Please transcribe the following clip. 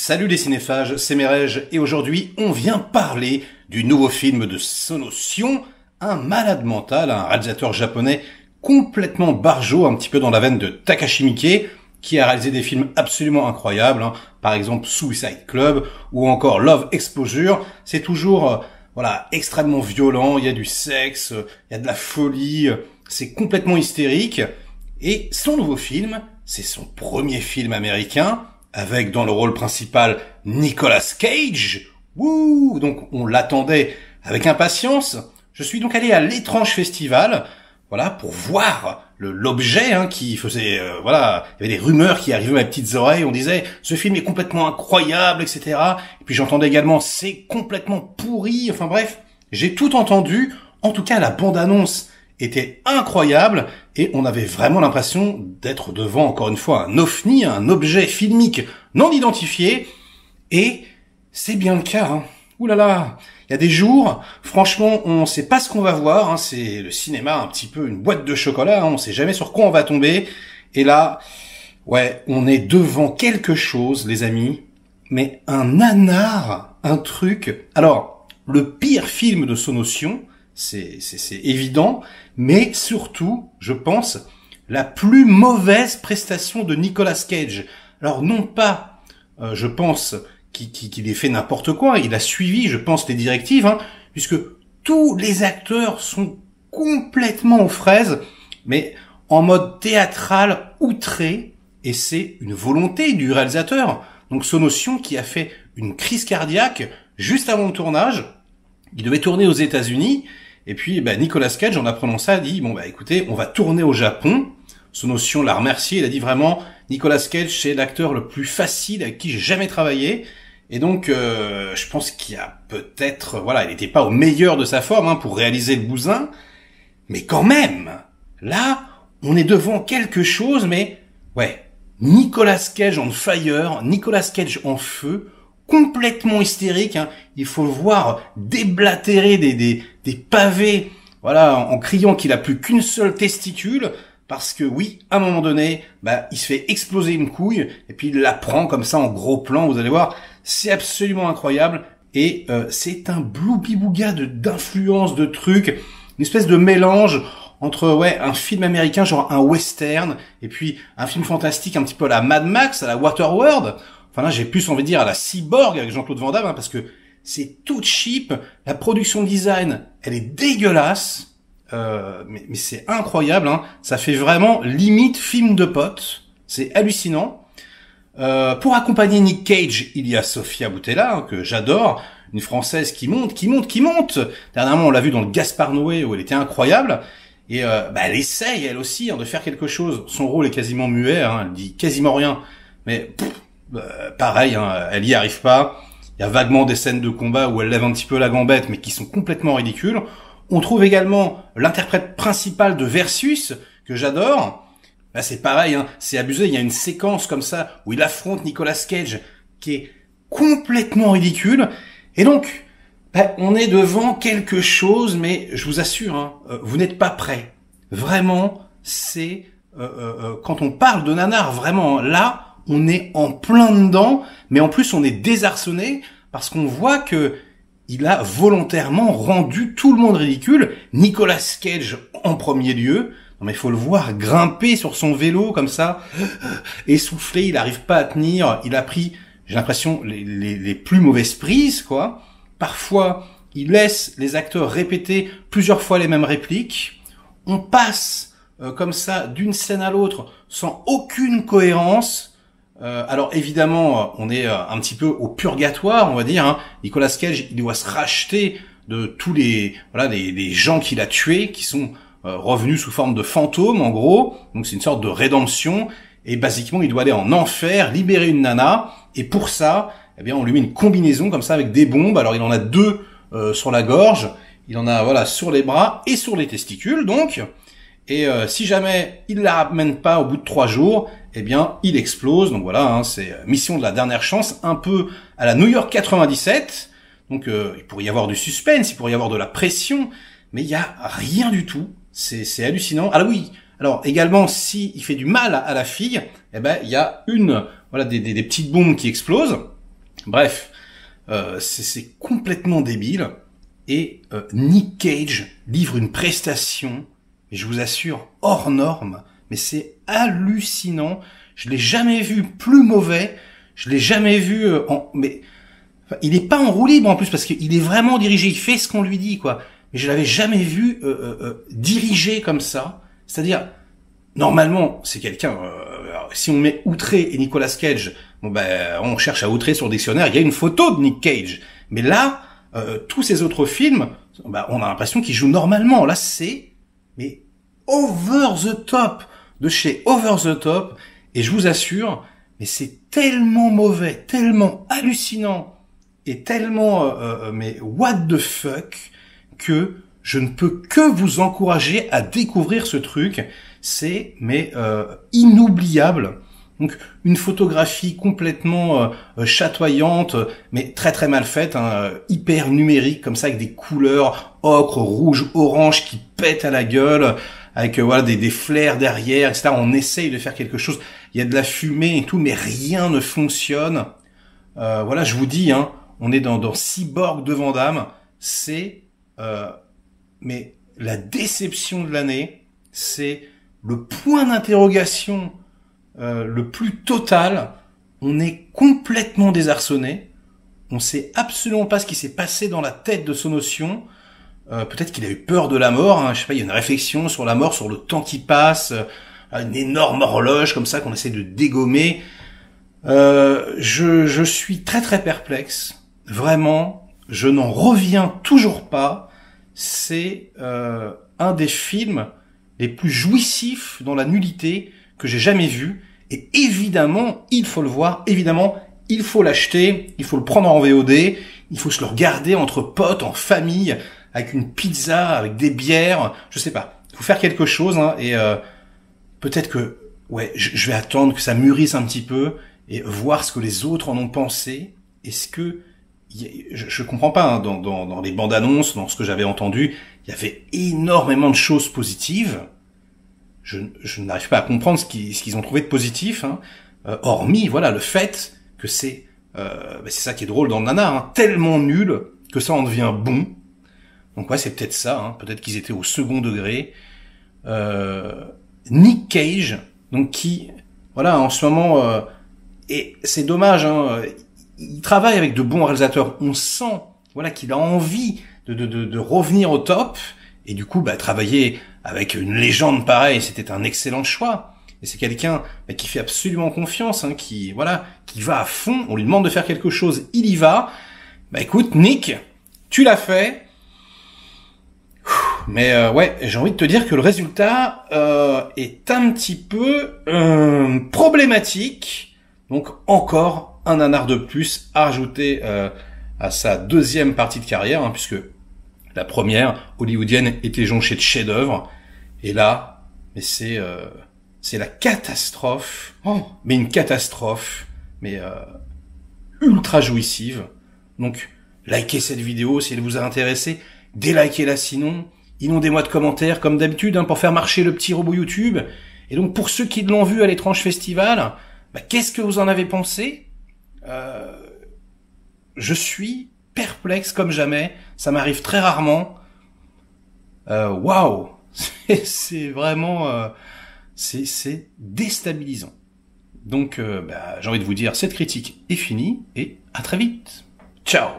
Salut les cinéphages, c'est Merege et aujourd'hui on vient parler du nouveau film de Sonotion, un malade mental, un réalisateur japonais complètement barjot, un petit peu dans la veine de Takashi Miike, qui a réalisé des films absolument incroyables, par exemple Suicide Club ou encore Love Exposure. C'est toujours extrêmement violent, il y a du sexe, il y a de la folie, c'est complètement hystérique. Et son nouveau film, c'est son premier film américain, avec dans le rôle principal Nicolas Cage. Wouh! Donc on l'attendait avec impatience. Je suis donc allé à l'Étrange Festival, pour voir l'objet qui faisait, il y avait des rumeurs qui arrivaient à mes petites oreilles. On disait ce film est complètement incroyable, etc. Et puis j'entendais également c'est complètement pourri. Enfin bref, j'ai tout entendu. En tout cas, la bande-annonce était incroyable et on avait vraiment l'impression d'être devant, encore une fois, un ovni, un objet filmique non identifié. Et c'est bien le cas. Ouh là là, il y a des jours, franchement, on sait pas ce qu'on va voir. C'est le cinéma, un petit peu une boîte de chocolat. On sait jamais sur quoi on va tomber. Et là, on est devant quelque chose, les amis. Mais un nanar, un truc. Alors, le pire film de Sonotion, c'est évident, mais surtout, je pense, la plus mauvaise prestation de Nicolas Cage. Alors non pas, je pense qu'il ait fait n'importe quoi, il a suivi, je pense, les directives, puisque tous les acteurs sont complètement aux fraises, mais en mode théâtral outré, et c'est une volonté du réalisateur. Donc Sonotion qui a fait une crise cardiaque juste avant le tournage, il devait tourner aux États-Unis. Et puis, Nicolas Cage, en apprenant ça, a dit, écoutez, on va tourner au Japon. Sonotion l'a remercié, il a dit vraiment, Nicolas Cage, c'est l'acteur le plus facile avec qui j'ai jamais travaillé. Et donc, je pense qu'il y a peut-être, il n'était pas au meilleur de sa forme, pour réaliser le bousin. Mais quand même, là, on est devant quelque chose, mais, Nicolas Cage en fire, Nicolas Cage en feu, complètement hystérique, il faut le voir déblatérer des pavés, en criant qu'il a plus qu'une seule testicule, parce que oui, à un moment donné, il se fait exploser une couille, et puis il la prend comme ça en gros plan, vous allez voir, c'est absolument incroyable, et c'est un bloubi-bouga d'influence, de trucs, une espèce de mélange entre un film américain, genre un western, et puis un film fantastique un petit peu à la Mad Max, à la Waterworld. Enfin là, j'ai plus envie de dire à la Cyborg avec Jean-Claude Van Damme, parce que c'est tout cheap. La production design, elle est dégueulasse, mais c'est incroyable. Ça fait vraiment limite film de potes. C'est hallucinant. Pour accompagner Nick Cage, il y a Sofia Boutella, que j'adore, une Française qui monte. Dernièrement, on l'a vu dans le Gaspard Noé, où elle était incroyable. Et elle essaye, elle aussi, de faire quelque chose. Son rôle est quasiment muet, elle dit quasiment rien. Mais pareil, elle y arrive pas. Il y a vaguement des scènes de combat où elle lève un petit peu la gambette, mais qui sont complètement ridicules. On trouve également l'interprète principal de Versus, que j'adore. C'est pareil, c'est abusé. Il y a une séquence comme ça où il affronte Nicolas Cage, qui est complètement ridicule. Et donc, on est devant quelque chose, mais je vous assure, vous n'êtes pas prêts. Vraiment, c'est quand on parle de nanar, vraiment là, on est en plein dedans, mais en plus on est désarçonné parce qu'on voit que il a volontairement rendu tout le monde ridicule. Nicolas Cage en premier lieu. Non mais il faut le voir grimper sur son vélo comme ça, essoufflé, il n'arrive pas à tenir. Il a pris, j'ai l'impression, les plus mauvaises prises, quoi. Parfois, il laisse les acteurs répéter plusieurs fois les mêmes répliques. On passe comme ça d'une scène à l'autre sans aucune cohérence. Alors évidemment, on est un petit peu au purgatoire, on va dire. Nicolas Cage, il doit se racheter de tous les gens qu'il a tués, qui sont revenus sous forme de fantômes, en gros. Donc c'est une sorte de rédemption. Et basiquement, il doit aller en enfer, libérer une nana. Et pour ça, on lui met une combinaison comme ça avec des bombes. Alors il en a 2 sur la gorge, il en a sur les bras et sur les testicules, donc. Et si jamais il la ramène pas au bout de 3 jours, il explose. Donc c'est mission de la dernière chance, un peu à la New York 97. Donc il pourrait y avoir du suspense, il pourrait y avoir de la pression, mais il y a rien du tout. C'est hallucinant. Ah oui, alors également, si il fait du mal à la fille, il y a des petites bombes qui explosent. Bref, c'est complètement débile. Et Nick Cage livre une prestation, et je vous assure, hors norme. Mais c'est hallucinant. Je l'ai jamais vu plus mauvais. Je l'ai jamais vu mais enfin, il est pas en roue libre en plus parce qu'il est vraiment dirigé. Il fait ce qu'on lui dit, quoi. Mais je l'avais jamais vu dirigé comme ça. C'est-à-dire, normalement, c'est quelqu'un. Si on met outré et Nicolas Cage, bon ben, on cherche à outrer sur le dictionnaire. Il y a une photo de Nick Cage. Mais là, tous ces autres films, ben, on a l'impression qu'il joue normalement. Là, c'est mais over the top de chez over the top. Et je vous assure, mais c'est tellement mauvais, tellement hallucinant et tellement mais what the fuck que je ne peux que vous encourager à découvrir ce truc. C'est mais inoubliable. Donc une photographie complètement chatoyante, mais très très mal faite, hein, hyper numérique comme ça avec des couleurs ocre, rouge, orange qui pètent à la gueule, avec voilà des flares derrière, etc. On essaye de faire quelque chose. Il y a de la fumée et tout, mais rien ne fonctionne. Voilà, je vous dis, hein, on est dans Cyborg de Van Damme. C'est mais la déception de l'année, c'est le point d'interrogation le plus total. On est complètement désarçonné. On sait absolument pas ce qui s'est passé dans la tête de Sonotion. Peut-être qu'il a eu peur de la mort. Hein. Je sais pas, il y a une réflexion sur la mort, sur le temps qui passe, une énorme horloge comme ça qu'on essaie de dégommer. Je suis très très perplexe. Vraiment, je n'en reviens toujours pas. C'est un des films les plus jouissifs dans la nullité que j'ai jamais vu. Et évidemment, il faut le voir. Évidemment, il faut l'acheter. Il faut le prendre en VOD. Il faut se le regarder entre potes, en famille, avec une pizza, avec des bières. Je sais pas. Il faut faire quelque chose. Hein, et peut-être que, ouais, je vais attendre que ça mûrisse un petit peu et voir ce que les autres en ont pensé. Est-ce que je comprends pas, hein, dans les bandes annonces, dans ce que j'avais entendu, il y avait énormément de choses positives. Je n'arrive pas à comprendre ce qu'ils ont trouvé de positif, hein, hormis voilà le fait que c'est ça qui est drôle dans le nanar, hein, tellement nul que ça en devient bon. Donc ouais, c'est peut-être ça, hein, peut-être qu'ils étaient au second degré. Nick Cage, donc qui voilà en ce moment et c'est dommage, hein, il travaille avec de bons réalisateurs. On sent voilà qu'il a envie de revenir au top. Et du coup, travailler avec une légende pareille, c'était un excellent choix. Et c'est quelqu'un qui fait absolument confiance, hein, qui va à fond. On lui demande de faire quelque chose, il y va. Écoute, Nick, tu l'as fait. Mais ouais, j'ai envie de te dire que le résultat est un petit peu problématique. Donc encore un nanar de plus à rajouter à sa deuxième partie de carrière, hein, puisque la première, hollywoodienne, était jonchée de chefs-d'œuvre. Et là, mais c'est la catastrophe. Oh, mais une catastrophe. Mais ultra jouissive. Donc, likez cette vidéo si elle vous a intéressé. Délikez-la sinon. Inondez-moi de commentaires, comme d'habitude, hein, pour faire marcher le petit robot YouTube. Et donc, pour ceux qui l'ont vu à l'étrange festival, qu'est-ce que vous en avez pensé? Je suis perplexe comme jamais, ça m'arrive très rarement. Waouh, c'est vraiment, c'est déstabilisant. Donc, j'ai envie de vous dire, cette critique est finie et à très vite. Ciao.